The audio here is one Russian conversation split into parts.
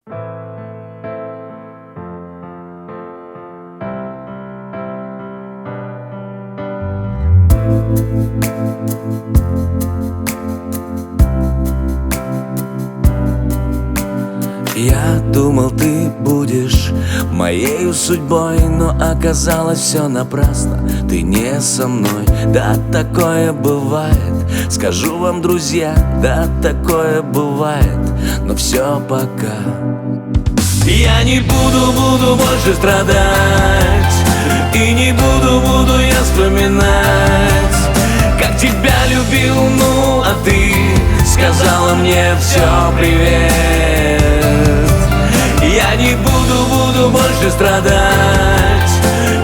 Я думал, ты будешь моею судьбой, но оказалось все напрасно. Ты не со мной, да такое бывает. Скажу вам, друзья, да такое бывает. Но все пока. Я не буду больше страдать, и не буду я вспоминать, как тебя любил, ну а ты сказала мне все привет. Я не буду больше страдать,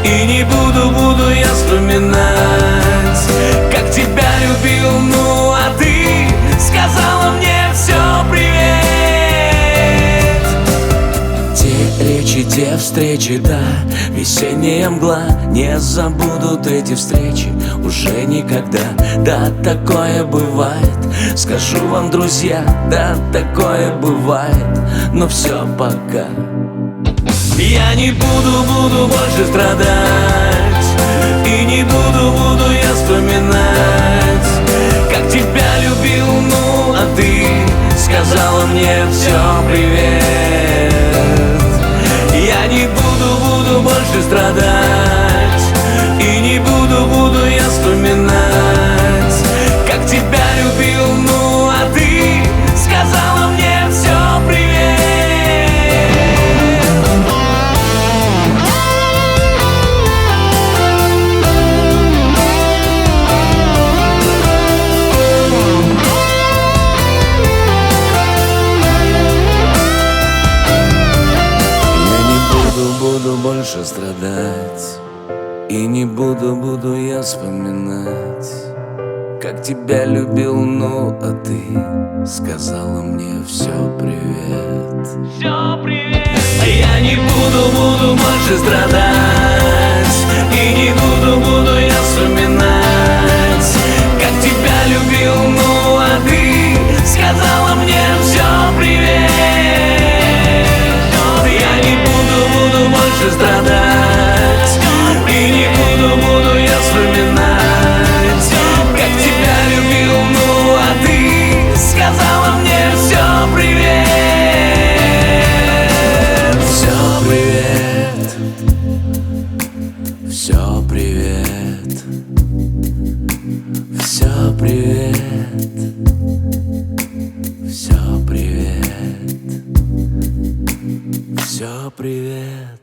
и не буду я вспоминать, как тебя любил, ну а ты сказала мне все привет. Те речи, те встречи, да, весенняя мгла. Не забудут эти встречи уже никогда. Да, такое бывает, скажу вам, друзья, да, такое бывает. Но все пока. Я не буду больше страдать, и не буду я вспоминать, как тебя любил, ну а ты сказала мне все привет. Я не буду больше страдать, и не буду я вспоминать, как тебя любил, ну а ты сказала мне все привет. Буду больше страдать, и не буду я вспоминать, как тебя любил, ну а ты сказала мне все привет. Все привет. Я не буду больше страдать, и не буду я вспоминать, как тебя любил, ну а ты сказала мне все привет. Я не буду больше страдать, и не буду я вспоминать, как тебя любил, ну а ты сказала мне все привет. Все привет, все привет, все привет, все привет, все привет.